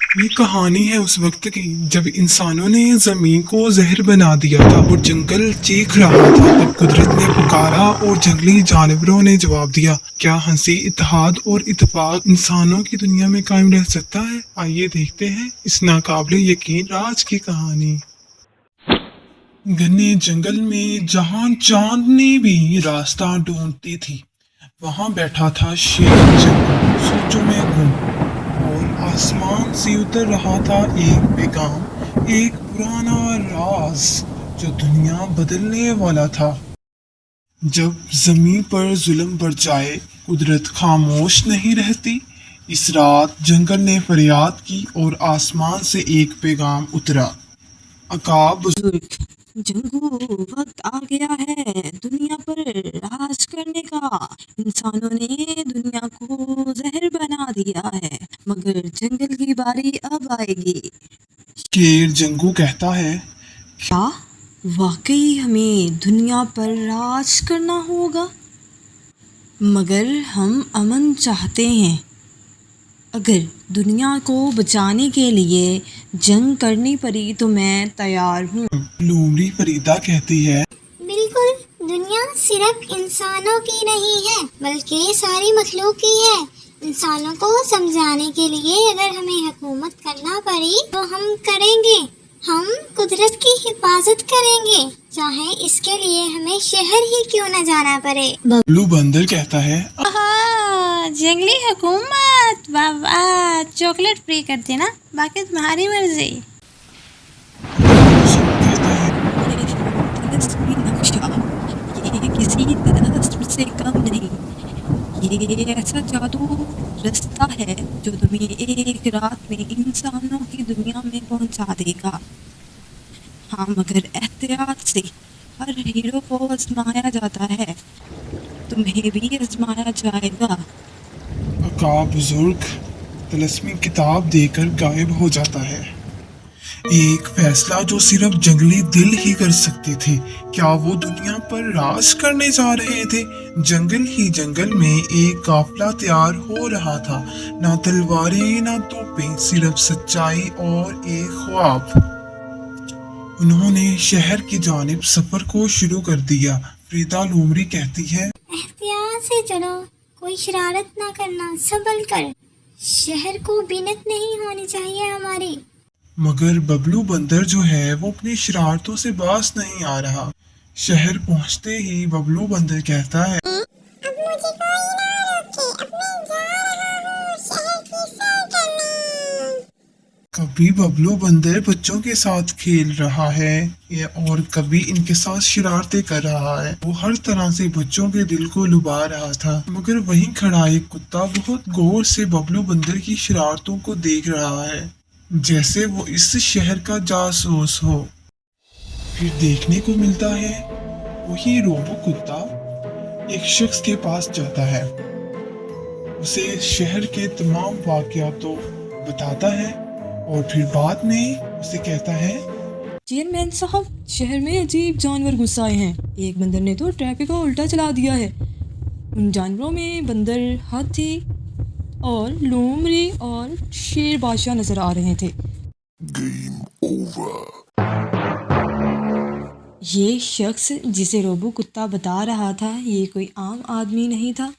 یہ کہانی ہے اس وقت کی جب انسانوں نے زمین کو زہر بنا دیا تھا اور جنگل چیخ رہا تھا۔ تب قدرت نے پکارا اور جنگلی جانوروں نے جواب دیا۔ کیا ہنسی اتحاد اور اتفاق انسانوں کی دنیا میں قائم رہ سکتا ہے؟ آئیے دیکھتے ہیں اس ناقابل یقین راج کی کہانی۔ گھنے جنگل میں جہاں چاندنی بھی راستہ ڈھونڈتی تھی، وہاں بیٹھا تھا شیر جنگل سوچوں میں گم، اور آسمان سے اتر رہا تھا ایک پیغام، ایک پرانا راز جو دنیا بدلنے والا تھا۔ جب زمین پر ظلم بڑھ جائے قدرت خاموش نہیں رہتی۔ اس رات جنگل نے فریاد کی اور آسمان سے ایک پیغام اترا۔ عقاب بزرگ جنگو وقت آ گیا ہے دنیا پر راج کرنے کا۔ انسانوں نے دنیا کو زہر بنا دیا ہے، مگر جنگل کی باری اب آئے گی۔ شیر جنگو کہتا ہے، کیا واقعی ہمیں دنیا پر راج کرنا ہوگا؟ مگر ہم امن چاہتے ہیں۔ اگر دنیا کو بچانے کے لیے جنگ کرنی پڑی تو میں تیار ہوں۔ لومڑی فریدہ کہتی ہے، بالکل، دنیا صرف انسانوں کی نہیں ہے بلکہ ساری مخلوق کی ہے۔ انسانوں کو سمجھانے کے لیے اگر ہمیں حکومت کرنا پڑی تو ہم کریں گے۔ ہم قدرت کی حفاظت کریں گے، چاہے اس کے لیے ہمیں شہر ہی کیوں نہ جانا پڑے۔ ببلو بندر کہتا ہے، جنگلی حکومت، واہ واہ، چاکلیٹ فری کر دینا، باقی تمہاری مرضی۔ کہتا ہے، طلسمی نقشہ، یہ کسی طلسم سے کم نہیں، یہ ایسا جادو رستہ ہے جو تمہیں ایک رات میں انسانوں کی دنیا میں پہنچا دے گا۔ ہاں، مگر احتیاط سے، ہر ہیرو کو آزمایا جاتا ہے، تمہیں بھی آزمایا جائے گا۔ عقاب بزرگ طلسمی کتاب دے کر غائب ہو جاتا ہے۔ ایک فیصلہ جو صرف جنگلی دل ہی کر سکتے تھے۔ کیا وہ دنیا پر راج کرنے جا رہے تھے؟ جنگل ہی جنگل میں ایک قافلہ تیار ہو رہا تھا، نہ تلواریں نہ توپیں، صرف سچائی اور ایک خواب۔ انہوں نے شہر کی جانب سفر کو شروع کر دیا۔ فریدہ لومڑی کہتی ہے، احتیاط سے چلو، کوئی شرارت نہ کرنا، سنبھل کر، شہر کو بینت نہیں ہونی چاہیے ہماری۔ مگر ببلو بندر جو ہے وہ اپنی شرارتوں سے باز نہیں آ رہا۔ شہر پہنچتے ہی ببلو بندر کہتا ہے، اب مجھے کوئی نہ روکے، اب میں جا رہا ہوں شہر کی سیر کرنے۔ کبھی ببلو بندر بچوں کے ساتھ کھیل رہا ہے اور کبھی ان کے ساتھ شرارتیں کر رہا ہے۔ وہ ہر طرح سے بچوں کے دل کو لبھا رہا تھا، مگر وہیں کھڑا ایک کتا بہت غور سے ببلو بندر کی شرارتوں کو دیکھ رہا ہے، جیسے وہ اس شہر کا جاسوس ہو۔ پھر دیکھنے کو ملتا ہے وہی روبو کتا ایک شخص کے پاس جاتا ہے، اسے شہر کے تمام واقعات بتاتا ہے اور پھر بعد میں اسے کہتا ہے، چیئرمین صاحب، شہر میں عجیب جانور گھس آئے ہیں۔ ایک بندر نے تو ٹریفک کو الٹا چلا دیا ہے۔ ان جانوروں میں بندر، ہاتھی اور لومڑی اور شیر بادشاہ نظر آ رہے تھے۔ Game over. یہ شخص جسے روبو کتا بتا رہا تھا یہ کوئی عام آدمی نہیں تھا،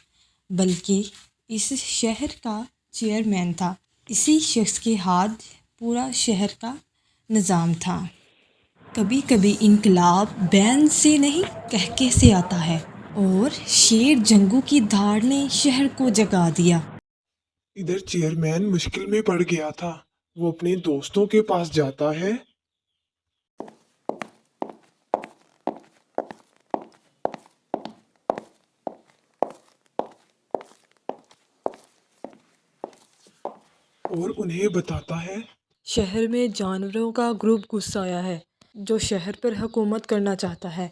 بلکہ اس شہر کا چیئرمین تھا۔ اسی شخص کے ہاتھ پورا شہر کا نظام تھا۔ کبھی کبھی انقلاب بین سے نہیں کہکے سے آتا ہے، اور شیر جنگو کی دھاڑ نے شہر کو جگا دیا۔ ادھر چیئرمین مشکل میں پڑ گیا تھا۔ وہ اپنے دوستوں کے پاس جاتا ہے، اور انہیں بتاتا ہے، شہر میں جانوروں کا گروپ گھس آیا ہے جو شہر پر حکومت کرنا چاہتا ہے۔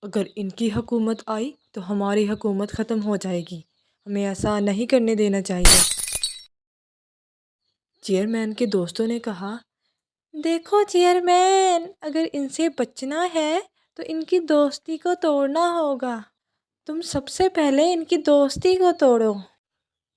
اگر ان کی حکومت آئی تو ہماری حکومت ختم ہو جائے گی، ہمیں ایسا نہیں کرنے دینا چاہیے۔ چیئرمین کے دوستوں نے کہا، دیکھو چیئرمین، اگر ان سے بچنا ہے تو ان کی دوستی کو توڑنا ہوگا۔ تم سب سے پہلے ان کی دوستی کو توڑو۔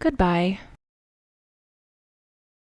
Goodbye.